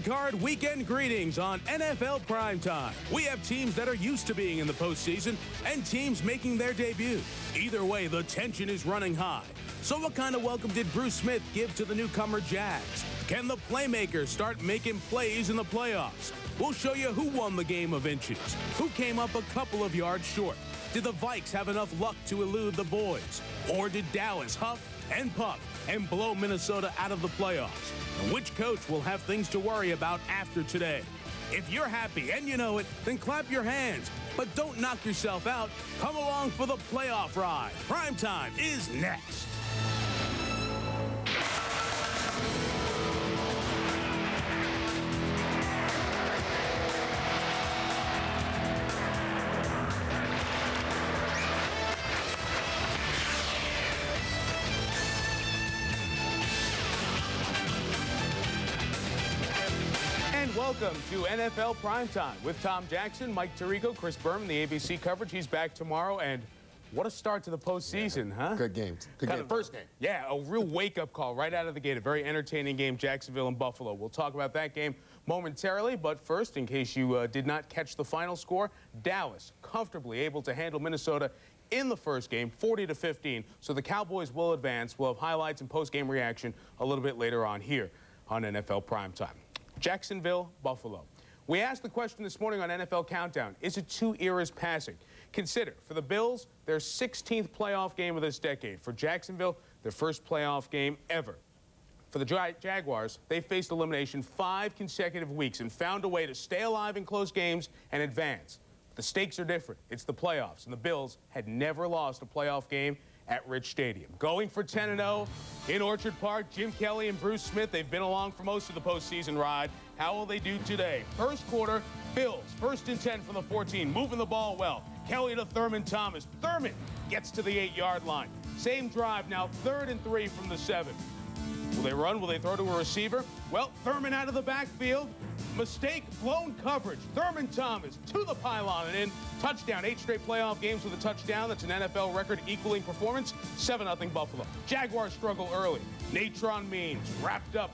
Card Weekend greetings on NFL Primetime. We have teams that are used to being in the postseason and teams making their debut. Either way, the tension is running high. So what kind of welcome did Bruce Smith give to the newcomer Jags? Can the playmakers start making plays in the playoffs? We'll show you who won the game of inches, who came up a couple of yards short. Did the Vikes have enough luck to elude the boys? Or did Dallas huff and puff and blow Minnesota out of the playoffs? And which coach will have things to worry about after today? If you're happy and you know it, then clap your hands. But don't knock yourself out. Come along for the playoff ride. Primetime is next. Welcome to NFL Primetime with Tom Jackson, Mike Tirico, Chris Berman, the ABC coverage. He's back tomorrow, and what a start to the postseason, huh? Good game. Good game. First game. Yeah, a real wake-up call right out of the gate. A very entertaining game, Jacksonville and Buffalo. We'll talk about that game momentarily, but first, in case you did not catch the final score, Dallas comfortably able to handle Minnesota in the first game, 40-15. So the Cowboys will advance. We'll have highlights and post-game reaction a little bit later on here on NFL Primetime. Jacksonville, Buffalo. We asked the question this morning on NFL Countdown, is it 2 eras passing? Consider, for the Bills, their 16th playoff game of this decade. For Jacksonville, their first playoff game ever. For the Jaguars, they faced elimination 5 consecutive weeks and found a way to stay alive in close games and advance. The stakes are different. It's the playoffs, and the Bills had never lost a playoff game at Rich Stadium. Going for 10-0 in Orchard Park, Jim Kelly and Bruce Smith, they've been along for most of the postseason ride. How will they do today? First quarter, Bills, 1st and 10 from the 14, moving the ball well. Kelly to Thurman Thomas. Thurman gets to the 8-yard line. Same drive, now 3rd and 3 from the 7. Will they run? Will they throw to a receiver? Well, Thurman out of the backfield. Mistake, blown coverage. Thurman Thomas to the pylon and in. Touchdown. 8 straight playoff games with a touchdown. That's an NFL record equaling performance. 7-0 Buffalo. Jaguars struggle early. Natron Means wrapped up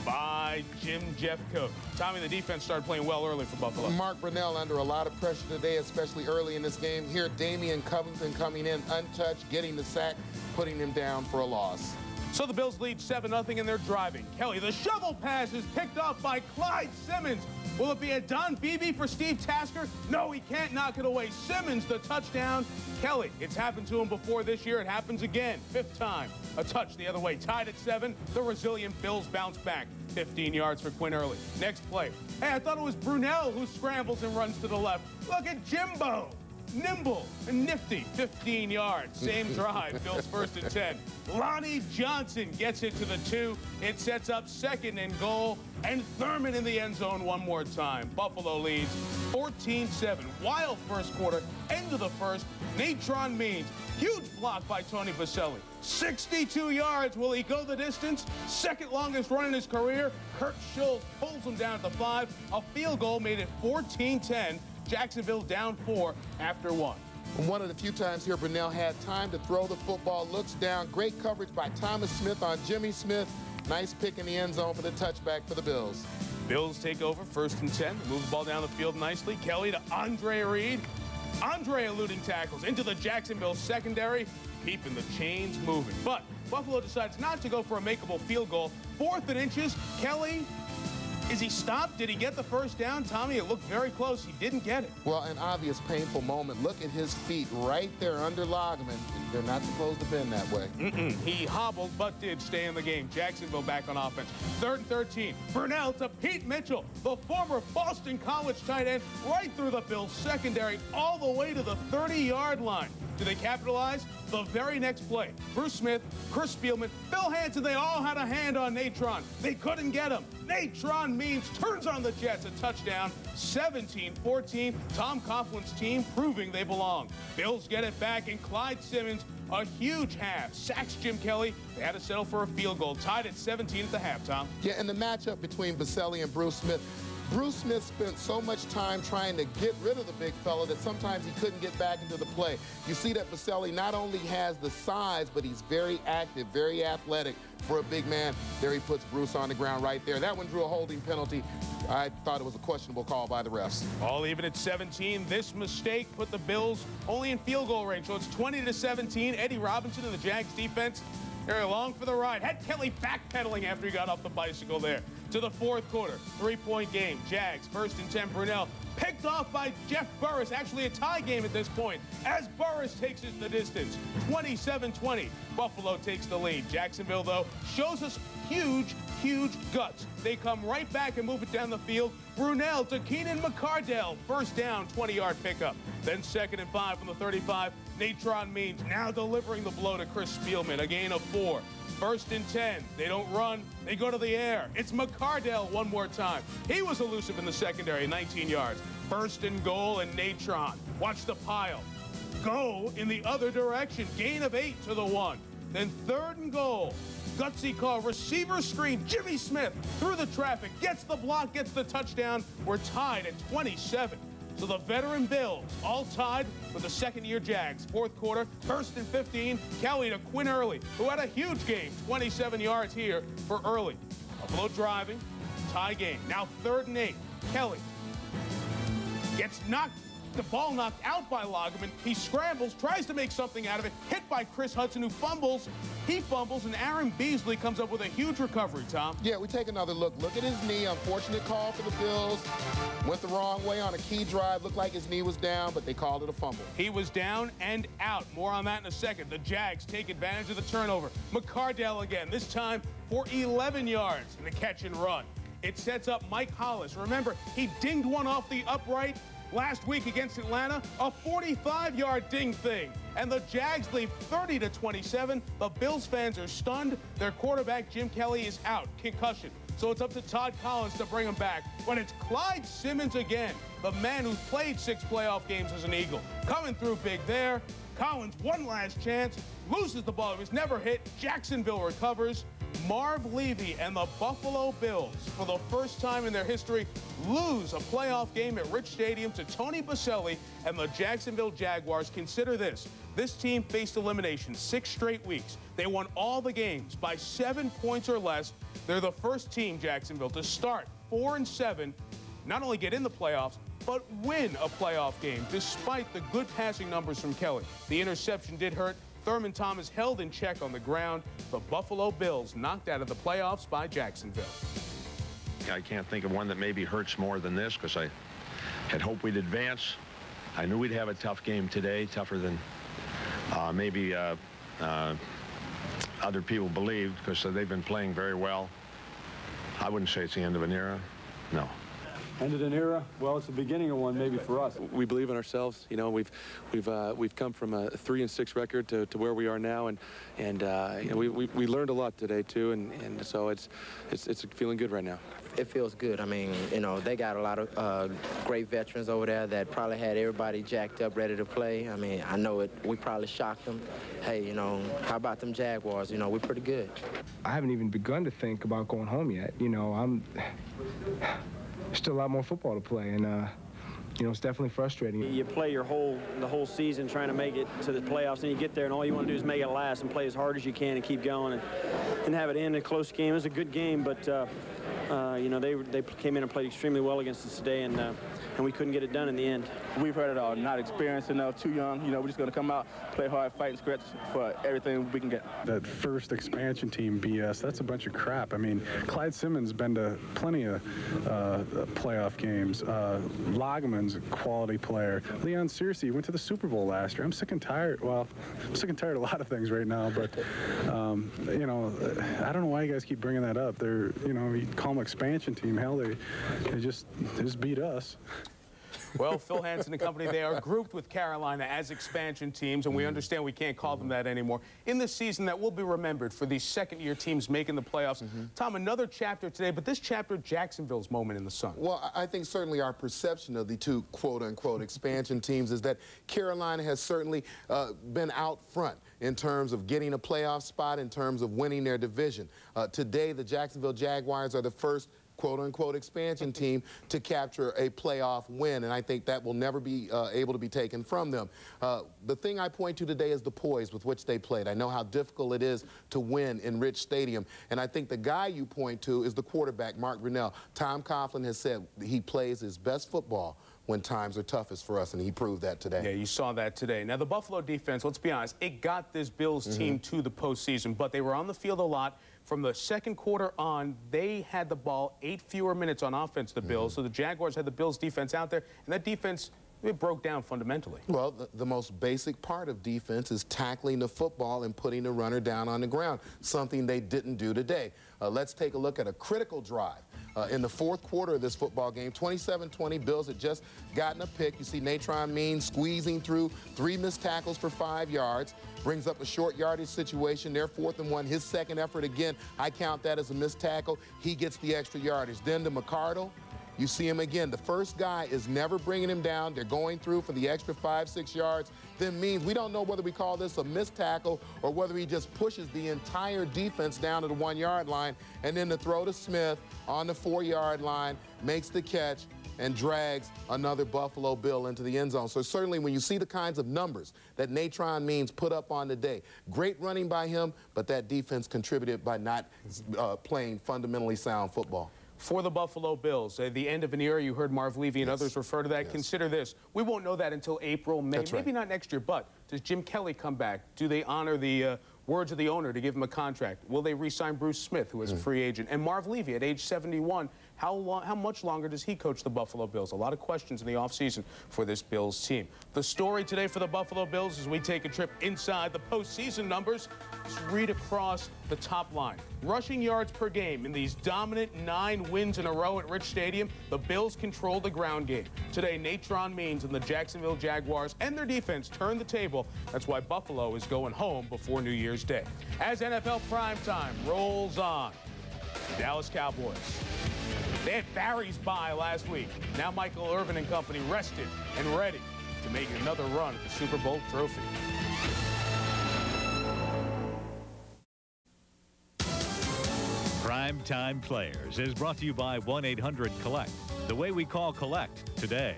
by Jim Jeffcoat. Tommy, the defense started playing well early for Buffalo. Mark Brunell under a lot of pressure today, especially early in this game. Here, Damian Covington coming in untouched, getting the sack, putting him down for a loss. So the Bills lead 7-0 and they're driving. Kelly, the shovel pass is picked off by Clyde Simmons. Will it be a Don Beebe for Steve Tasker? No, he can't knock it away. Simmons, the touchdown. Kelly, it's happened to him before this year. It happens again. 5th time. A touch the other way. Tied at 7. The resilient Bills bounce back. 15 yards for Quinn Early. Next play. Hey, I thought it was Brunell who scrambles and runs to the left. Look at Jimbo. Nimble and nifty, 15 yards. Same drive, Bills 1st and 10. Lonnie Johnson gets it to the 2. It sets up 2nd and goal. And Thurman in the end zone one more time. Buffalo leads 14-7. Wild first quarter, end of the first. Natron Means, huge block by Tony Baselli. 62 yards. Will he go the distance? 2nd longest run in his career. Kurt Schultz pulls him down at the 5. A field goal made it 14-10. Jacksonville down 4 after 1. One of the few times here Brunell had time to throw the football, looks down. Great coverage by Thomas Smith on Jimmy Smith. Nice pick in the end zone for the touchback for the Bills. Bills take over 1st and 10. Move the ball down the field nicely. Kelly to Andre Reed. Andre eluding tackles into the Jacksonville secondary, keeping the chains moving. But Buffalo decides not to go for a makeable field goal. 4th and inches. Kelly, is he stopped? Did he get the first down? Tommy, it looked very close. He didn't get it. Well, an obvious painful moment. Look at his feet right there under Logman. They're not supposed to bend that way. He hobbled, but did stay in the game. Jacksonville back on offense. 3rd and 13. Burnell to Pete Mitchell, the former Boston College tight end, right through the Bills secondary, all the way to the 30-yard line. Do they capitalize? The very next play. Bruce Smith, Chris Spielman, Phil Hansen, they all had a hand on Natron. They couldn't get him. Natron Means turns on the Jets, a touchdown. 17-14. Tom Coughlin's team proving they belong. Bills get it back, and Clyde Simmons, a huge half, sacks Jim Kelly. They had to settle for a field goal. Tied at 17 at the halftime. Yeah, and the matchup between Baselli and Bruce Smith, Bruce Smith spent so much time trying to get rid of the big fella that sometimes he couldn't get back into the play. You see that Baselli not only has the size, but he's very active, very athletic for a big man. There he puts Bruce on the ground right there. That one drew a holding penalty. I thought it was a questionable call by the refs. All even at 17. This mistake put the Bills only in field goal range. So it's 20-17. Eddie Robinson and the Jags defense, they're along for the ride. Had Kelly backpedaling after he got off the bicycle there. To the fourth quarter, 3-point game. Jags, 1st and 10. Brunell picked off by Jeff Burris. Actually a tie game at this point as Burris takes it the distance. 27-20. Buffalo takes the lead. Jacksonville, though, shows us huge guts. They come right back and move it down the field. Brunell to Keenan McCardell. First down, 20-yard pickup. Then 2nd and 5 from the 35. Natron Means now delivering the blow to Chris Spielman. A gain of 4. 1st and 10. They don't run. They go to the air. It's McCardell one more time. He was elusive in the secondary, 19 yards. 1st and goal, and Natron. Watch the pile. Go in the other direction. Gain of 8 to the 1. Then 3rd and goal. Gutsy call, receiver screen, Jimmy Smith through the traffic, gets the block, gets the touchdown. We're tied at 27. So the veteran Bills all tied with the second-year Jags. Fourth quarter, 1st and 15. Kelly to Quinn Early, who had a huge game, 27 yards here for Early. Buffalo driving, tie game. Now 3rd and 8. Kelly gets the ball knocked out by Lagerman. He scrambles, tries to make something out of it, hit by Chris Hudson, who fumbles. He fumbles, and Aaron Beasley comes up with a huge recovery, Tom. Yeah, we take another look. Look at his knee. Unfortunate call for the Bills. Went the wrong way on a key drive. Looked like his knee was down, but they called it a fumble. He was down and out. More on that in a second. The Jags take advantage of the turnover. McCardell again, this time for 11 yards in the catch and run. It sets up Mike Hollis. Remember, he dinged one off the upright last week against Atlanta, a 45-yard ding thing. And the Jags lead 30-27. The Bills fans are stunned. Their quarterback, Jim Kelly, is out, concussion. So it's up to Todd Collins to bring him back. But it's Clyde Simmons again, the man who's played 6 playoff games as an Eagle. Coming through big there. Collins, one last chance, loses the ball. It was never hit. Jacksonville recovers. Marv Levy and the Buffalo Bills, for the first time in their history, lose a playoff game at Rich Stadium to Tony Baselli and the Jacksonville Jaguars. Consider this. This team faced elimination 6 straight weeks. They won all the games by 7 points or less. They're the first team, Jacksonville, to start 4-7, not only get in the playoffs, but win a playoff game, despite the good passing numbers from Kelly. The interception did hurt. Thurman Thomas held in check on the ground. The Buffalo Bills knocked out of the playoffs by Jacksonville. I can't think of one that maybe hurts more than this, because I had hoped we'd advance. I knew we'd have a tough game today, tougher than maybe other people believed, because they've been playing very well. I wouldn't say it's the end of an era. No. End of an era? Well, it's the beginning of one, maybe for us. We believe in ourselves. You know, we've come from a 3-6 record to where we are now, and you know, we learned a lot today too, and so it's feeling good right now. It feels good. I mean, you know, they got a lot of great veterans over there that probably had everybody jacked up, ready to play. I mean, I know it. We probably shocked them. Hey, you know, how about them Jaguars? You know, we're pretty good. I haven't even begun to think about going home yet. You know, still a lot more football to play, and you know, it's definitely frustrating. You play the whole season trying to make it to the playoffs, and you get there, and all you want to do is make it last and play as hard as you can and keep going and have it end a close game. It was a good game, but you know, they came in and played extremely well against us today, and we couldn't get it done in the end. We've heard it all. Not experienced enough, too young. You know, we're just going to come out, play hard, fight, and scratch for everything we can get. That first expansion team BS, that's a bunch of crap. I mean, Clyde Simmons been to plenty of playoff games. Lagerman's a quality player. Leon Searcy went to the Super Bowl last year. I'm sick and tired. Well, I'm sick and tired of a lot of things right now, but, you know, I don't know why you guys keep bringing that up. They're, you know, you call them expansion team. Hell, they just beat us. Well, Phil Hansen and company, they are grouped with Carolina as expansion teams, and we understand we can't call them that anymore. In this season that will be remembered for these second-year teams making the playoffs. Tom, another chapter today, but this chapter, Jacksonville's moment in the sun. Well, I think certainly our perception of the two quote-unquote expansion teams is that Carolina has certainly been out front in terms of getting a playoff spot, in terms of winning their division. Today, the Jacksonville Jaguars are the first quote-unquote expansion team to capture a playoff win, and I think that will never be able to be taken from them. The thing I point to today is the poise with which they played. I know how difficult it is to win in Rich Stadium, and I think the guy you point to is the quarterback, Mark Brunell. Tom Coughlin has said he plays his best football when times are toughest for us, and he proved that today. Yeah, you saw that today. Now, the Buffalo defense, let's be honest, it got this Bills team to the postseason, but they were on the field a lot. From the second quarter on, they had the ball 8 fewer minutes on offense, the Bills, so the Jaguars had the Bills defense out there, and that defense, it broke down fundamentally. Well, the most basic part of defense is tackling the football and putting the runner down on the ground, something they didn't do today. Let's take a look at a critical drive. In the fourth quarter of this football game, 27-20, Bills had just gotten a pick. You see Natron Means squeezing through 3 missed tackles for 5 yards, brings up a short yardage situation. They're 4th and 1. His second effort, again, I count that as a missed tackle. He gets the extra yardage. Then to McCardle. You see him again. The first guy is never bringing him down. They're going through for the extra 5-6 yards. Then Means, we don't know whether we call this a missed tackle or whether he just pushes the entire defense down to the 1-yard line. And then the throw to Smith on the 4-yard line, makes the catch, and drags another Buffalo Bill into the end zone. So certainly when you see the kinds of numbers that Natron Means put up on today, great running by him, but that defense contributed by not playing fundamentally sound football. For the Buffalo Bills, at the end of an era, you heard Marv Levy and others refer to that. Consider this. We won't know that until April, May, maybe not next year, but does Jim Kelly come back? Do they honor the words of the owner to give him a contract? Will they re-sign Bruce Smith, who is a free agent? And Marv Levy, at age 71, how much longer does he coach the Buffalo Bills? A lot of questions in the offseason for this Bills team. The story today for the Buffalo Bills as we take a trip inside the postseason numbers. Just read across the top line. Rushing yards per game in these dominant 9 wins in a row at Rich Stadium, the Bills control the ground game. Today, Natron Means and the Jacksonville Jaguars and their defense turned the table. That's why Buffalo is going home before New Year's Day. As NFL Primetime rolls on, Dallas Cowboys. They had Barry's bye last week. Now Michael Irvin and company rested and ready to make another run at the Super Bowl trophy. Primetime Players is brought to you by 1-800-COLLECT. The way we call collect today.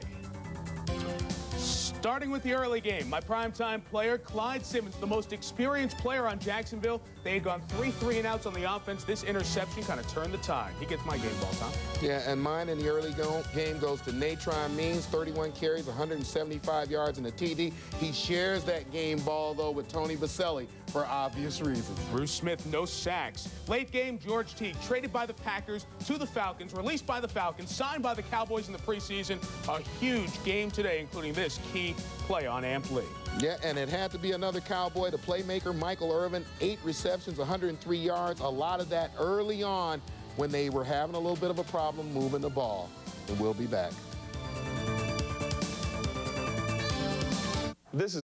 Starting with the early game, my primetime player, Clyde Simmons, the most experienced player on Jacksonville. They had gone 3 3-and-outs on the offense. This interception kind of turned the tide. He gets my game ball, Tom. Yeah, and mine in the early game goes to Natron Means, 31 carries, 175 yards, and a TD. He shares that game ball, though, with Tony Baselli for obvious reasons. Bruce Smith, no sacks. Late game, George Teague, traded by the Packers to the Falcons, released by the Falcons, signed by the Cowboys in the preseason. A huge game today, including this key play on Amp Lee. Yeah, and it had to be another Cowboy, the playmaker, Michael Irvin, 8 receptions, 103 yards, a lot of that early on when they were having a little bit of a problem moving the ball. And we'll be back. This is